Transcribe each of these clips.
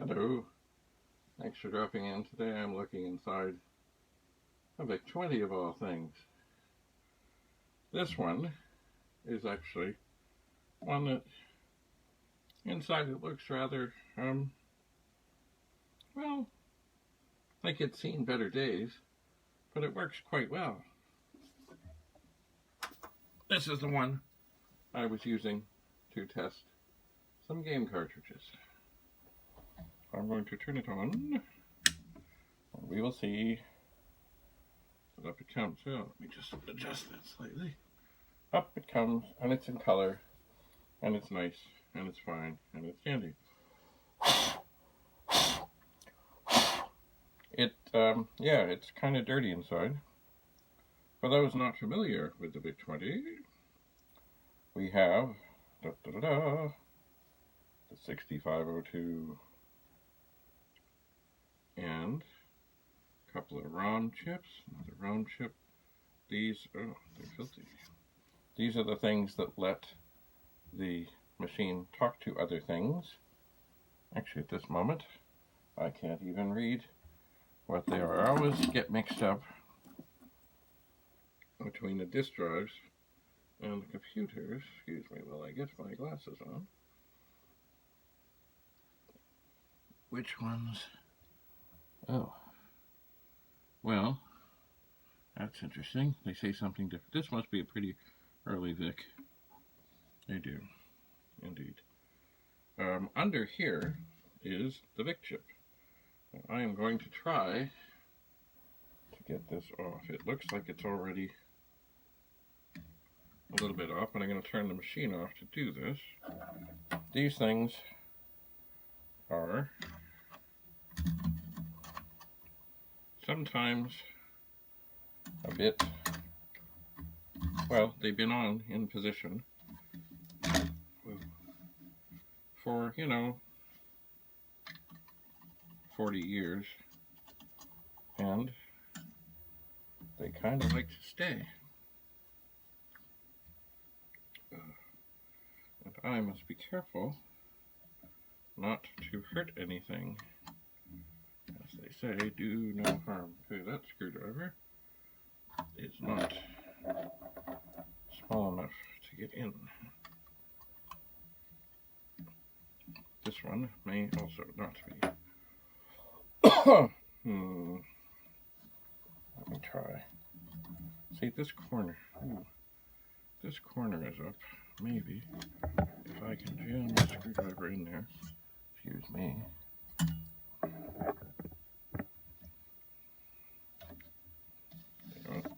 Hello, thanks for dropping in. Today I'm looking inside a Vic-20 of all things. This one is actually one that inside it looks rather, well, like it's seen better days, but it works quite well. This is the one I was using to test some game cartridges. I'm going to turn it on, and we will see that up it comes. So let me just adjust that slightly. Up it comes, and it's in color, and it's nice, and it's fine, and it's dandy. Yeah, it's kind of dirty inside. For those not familiar with the Vic-20, we have the 6502 and a couple of ROM chips, another ROM chip. These, oh, they're filthy. These are the things that let the machine talk to other things. Actually, at this moment, I can't even read what they are. I always get mixed up between the disk drives and the computers. Excuse me while I get my glasses on. Which ones? Oh. Well, that's interesting. They say something different. This must be a pretty early Vic. They do, indeed. Under here is the Vic chip. I am going to try to get this off. It looks like it's already a little bit off, but I'm going to turn the machine off to do this. These things are sometimes a bit, well, they've been on in position for, 40 years, and they kind of like to stay. And I must be careful not to hurt anything. As they say, do no harm. Okay, that screwdriver is not small enough to get in. This one may also not be. Let me try. See, this corner. Ooh, this corner is up. Maybe if I can jam the screwdriver in there. Excuse me.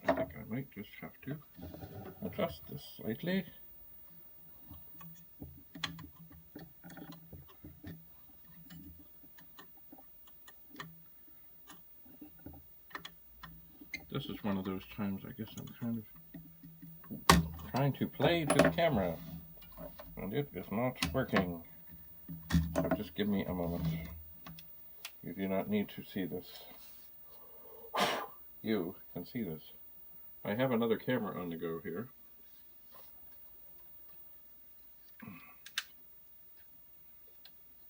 I think I might just have to adjust this slightly. This is one of those times I guess I'm kind of trying to play to the camera, and it is not working. So just give me a moment. You do not need to see this. You can see this. I have another camera on the go here.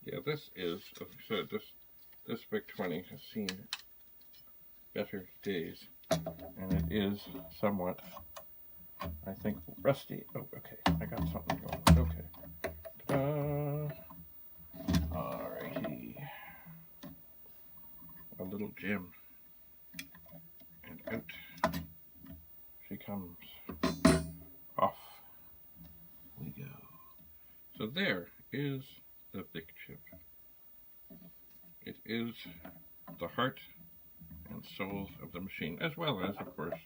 Yeah, this is, as I said, this Vic-20 has seen better days, and it is somewhat, I think, rusty. Oh, okay, I got something going. Okay. Ta-da! Alrighty. A little gem. And out she comes. Off we go. So there is the Vic chip. It is the heart and soul of the machine, as well as, of course,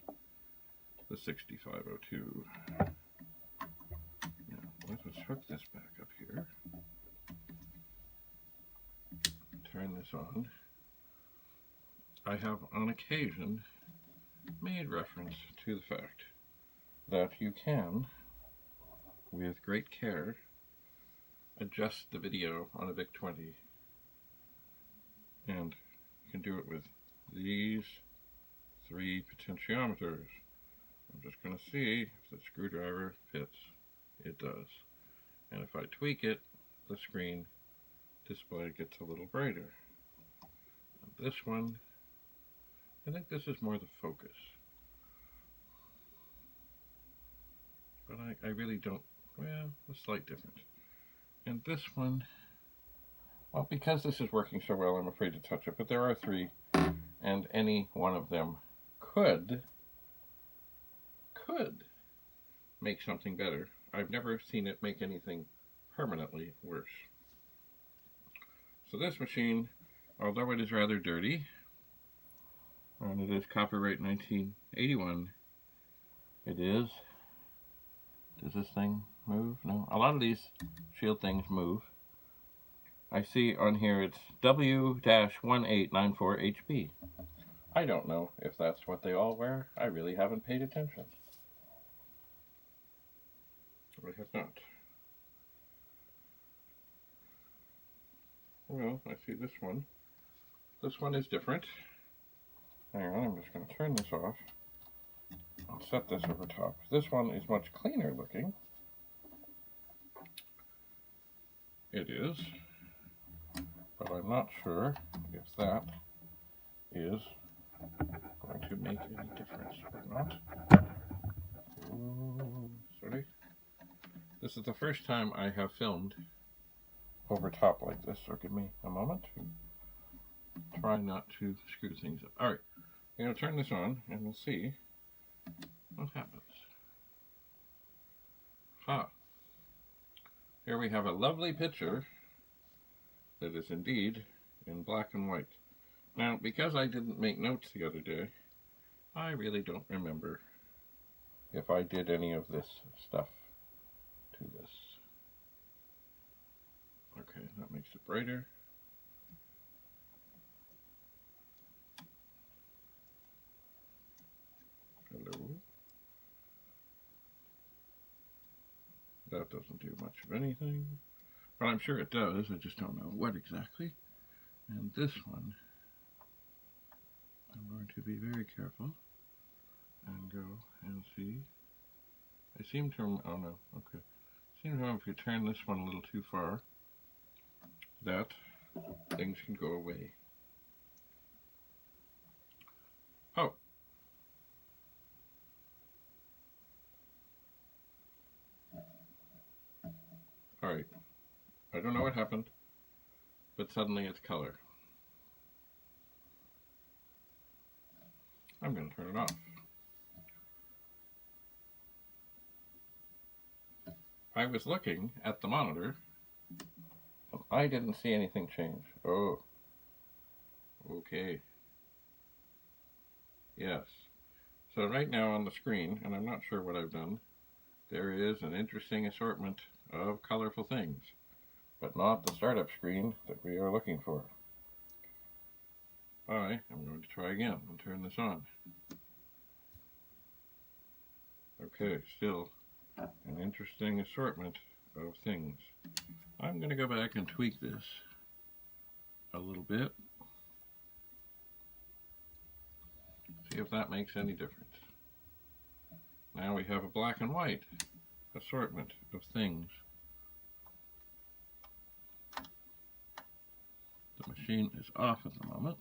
the 6502. Now, let us hook this back up here. Turn this on. I have, on occasion, made reference to the fact that you can, with great care, adjust the video on a Vic-20, and you can do it with these 3 potentiometers. I'm just going to see if the screwdriver fits. It does. And if I tweak it, the screen display gets a little brighter. And this one, I think this is more the focus. But I really don't, well, a slight difference. And this one, well, because this is working so well, I'm afraid to touch it, but there are 3, and any one of them could make something better. I've never seen it make anything permanently worse. So this machine, although it is rather dirty, and it is copyright 1981, it is, does this thing move? No. A lot of these shield things move. I see on here it's W-1894HB. I don't know if that's what they all wear. I really haven't paid attention. I have not. Well, I see this one. This one is different. Hang on, I'm just going to turn this off. I'll set this over top. This one is much cleaner looking. It is. But I'm not sure if that is going to make any difference or not. Ooh, sorry. This is the first time I have filmed over top like this, so give me a moment to try not to screw things up. Alright, I'm going to turn this on and we'll see what happens. Here we have a lovely picture that is indeed in black and white. Now, because I didn't make notes the other day, I really don't remember if I did any of this stuff to this. Okay, that makes it brighter. Hello. That doesn't do much of anything, but I'm sure it does. I just don't know what exactly. And this one, I'm going to be very careful and go and see. I seem to, oh no, okay. Seems to, if you turn this one a little too far, that things can go away. Oh. Alright. I don't know what happened, but suddenly it's color. I'm going to turn it off. I was looking at the monitor, and I didn't see anything change. Oh. Okay. Yes. So right now on the screen, and I'm not sure what I've done, there is an interesting assortment of colorful things, but not the startup screen that we are looking for. Alright, I'm going to try again and turn this on. Okay, still an interesting assortment of things. I'm going to go back and tweak this a little bit. See if that makes any difference. Now we have a black and white assortment of things. The machine is off at the moment.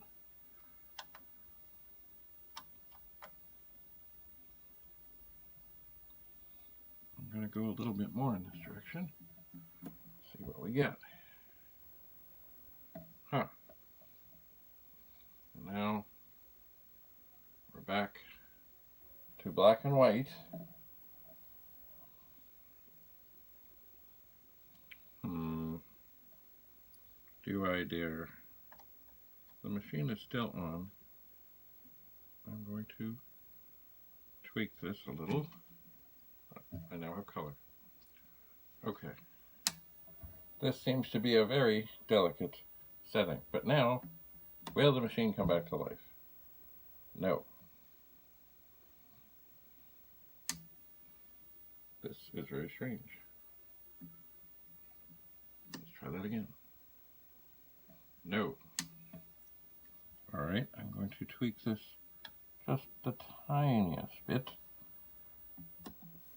I'm going to go a little bit more in this direction. See what we get. Huh. And now we're back to black and white. Do I dare? The machine is still on. I'm going to tweak this a little. I now have color. Okay. This seems to be a very delicate setting. But now, will the machine come back to life? No. This is very strange. Let's try that again. No. Alright, I'm going to tweak this just the tiniest bit.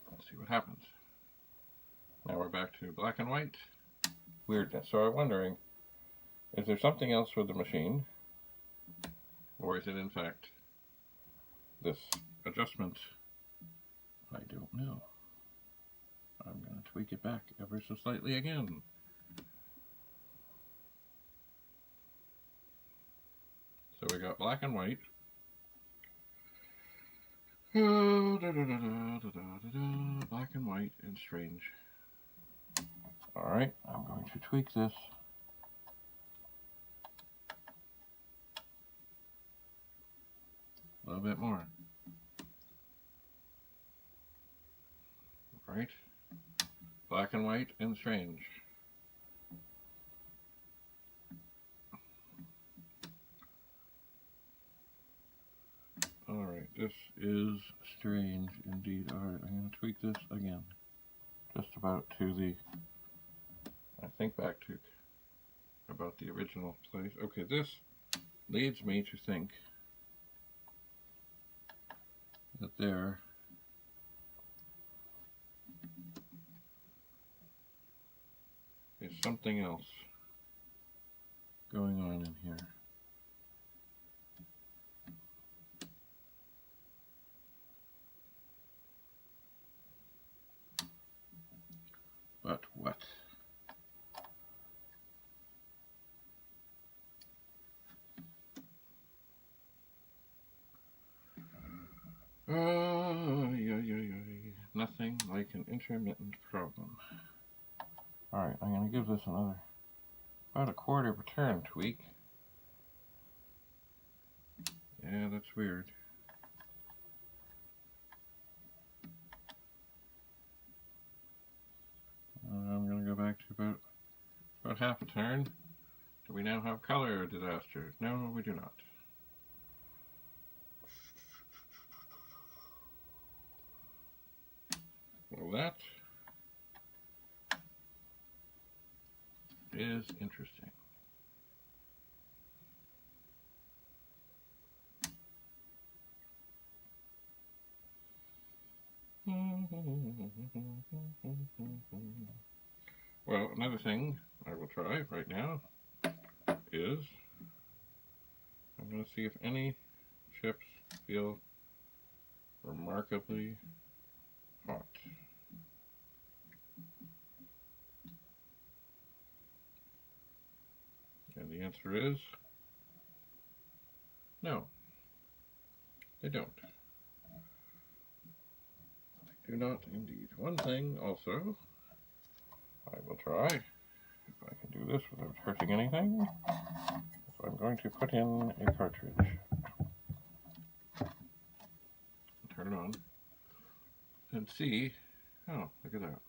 Let's see what happens. Now we're back to black and white. Weirdness. So I'm wondering Is there something else with the machine? Or is it in fact this adjustment? I don't know. I'm going to tweak it back ever so slightly again. So we got black and white. Black and white and strange. Alright, I'm going to tweak this. A little bit more. Right? Black and white and strange. Alright, this is strange indeed. Alright, I'm going to tweak this again. Just about to the, I think back to about the original place. Okay, this leads me to think that there is something else going on in here. But what? Nothing like an intermittent problem. Alright, I'm going to give this another, about a quarter of a turn tweak. Yeah, that's weird. I'm going to go back to about half a turn. Do we now have color disaster? No, we do not. Well, that is interesting. Well, another thing I will try right now is I'm going to see if any chips feel remarkably hot. And the answer is no, they don't. They do not indeed. One thing also I will try, if I can do this without hurting anything, is I'm going to put in a cartridge. Turn it on and see. Oh, look at that.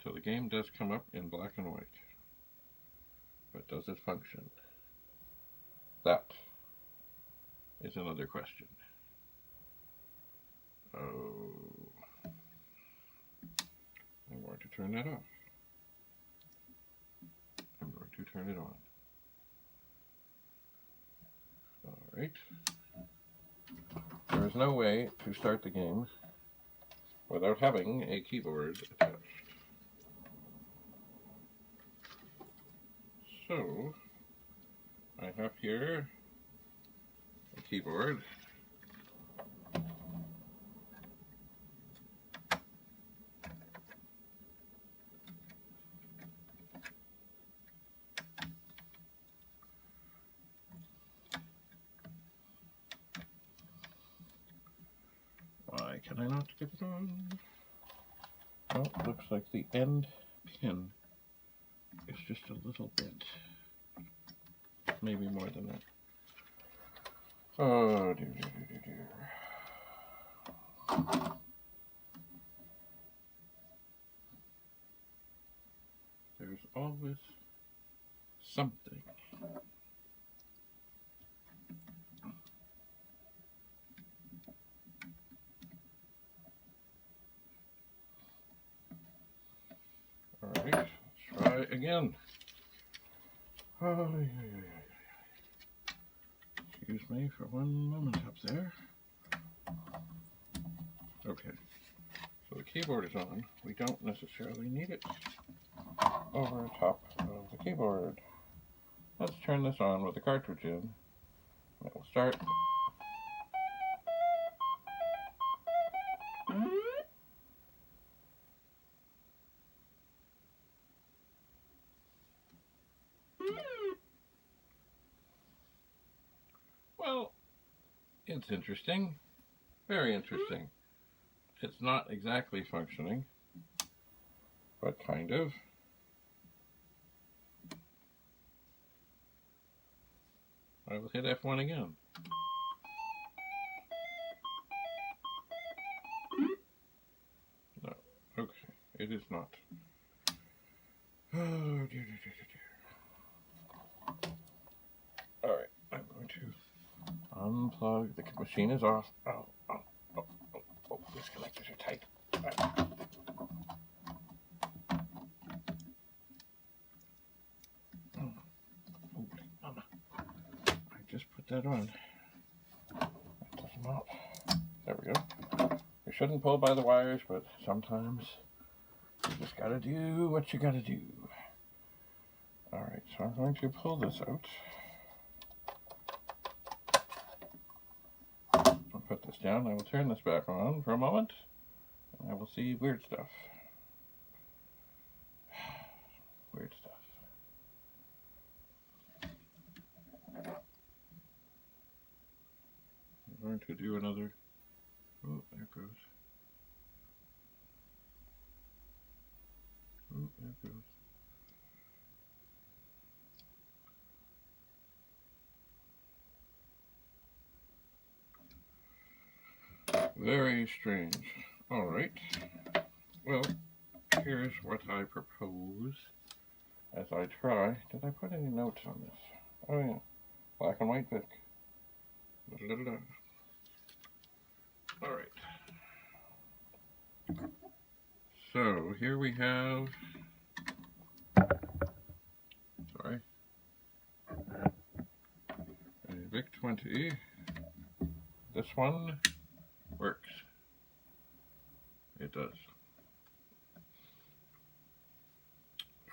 So the game does come up in black and white. But does it function? That is another question. Oh. I'm going to turn that off. I'm going to turn it on. Alright. There is no way to start the game without having a keyboard attached. So, I have here a keyboard. Why can I not get it on? Well, it looks like the end pin is just a little bent. Maybe more than that. Oh, dear. There's always something. Alright, let's try again. Excuse me for one moment up there. Okay, so the keyboard is on. We don't necessarily need it over top of the the keyboard. Let's turn this on with the cartridge in, and it will start. Well, it's interesting. Very interesting. It's not exactly functioning, but kind of. I will hit F1 again. No, okay, it is not. Oh, dear, dear, dear, dear. Alright, I'm going to unplug. The machine is off. Oh, these connectors are tight. Mama. I just put that on. That does not. There we go. You shouldn't pull by the wires, but sometimes you just gotta do what you gotta do. Alright, so I'm going to pull this out. I'll put this down. I will turn this back on for a moment, and I will see weird stuff. Weird stuff. I'm going to do another. Oh, there it goes. Oh, there it goes. Very strange. Alright. Well, here's what I propose as I try. Did I put any notes on this? Oh yeah. Black and white Vic. Alright. So here we have, sorry, a Vic-20. This one works. It does.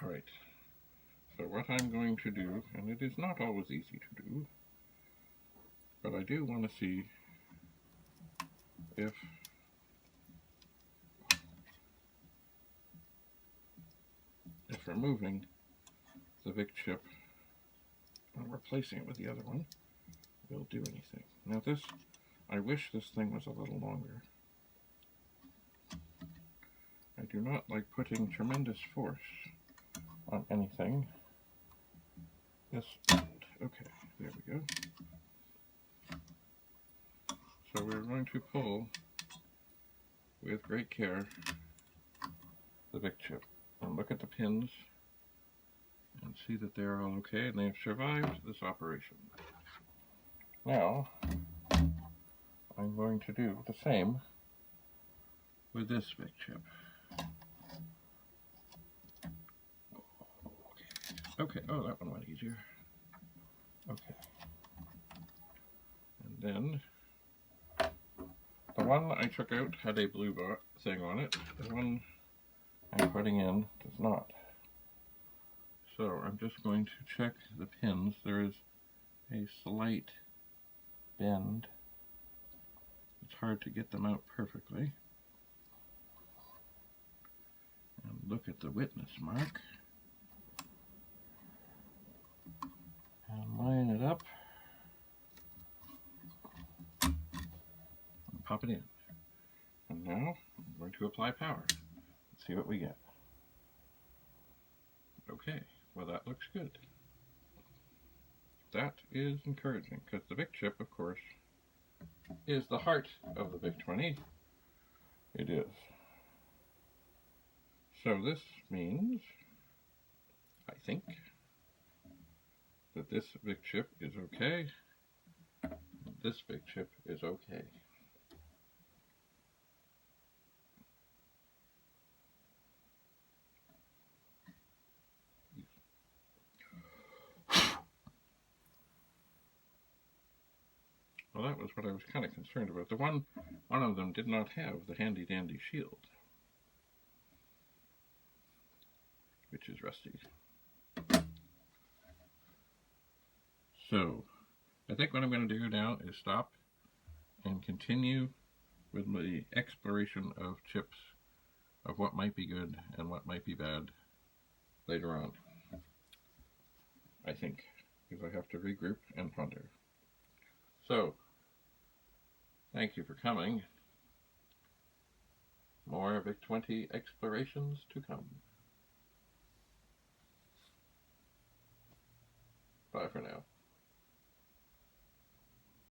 Alright. So what I'm going to do, and it is not always easy to do, but I do want to see if removing the Vic chip and replacing it with the other one will do anything. Now this, I wish this thing was a little longer. I do not like putting tremendous force on anything. This, okay, there we go. So we're going to pull with great care the Vic chip and look at the pins and see that they're all okay and they've survived this operation. Now I'm going to do the same with this Vic chip. Okay, oh, that one went easier. Okay. And then the one I took out had a blue thing on it. The one I'm putting in does not. So I'm just going to check the pins. There is a slight bend. It's hard to get them out perfectly. And look at the witness mark. And line it up. And pop it in. And now I'm going to apply power. Let's see what we get. Okay, well that looks good. That is encouraging, because the Vic chip, of course, is the heart of the Vic-20. It is. So this means, I think, that this Vic chip is okay, and this Vic chip is okay. Well, that was what I was kind of concerned about. The one of them did not have the handy-dandy shield, which is rusty. So, I think what I'm going to do now is stop and continue with the exploration of chips, of what might be good and what might be bad later on, I think, because I have to regroup and ponder. So, thank you for coming. More Vic-20 explorations to come. Bye for now.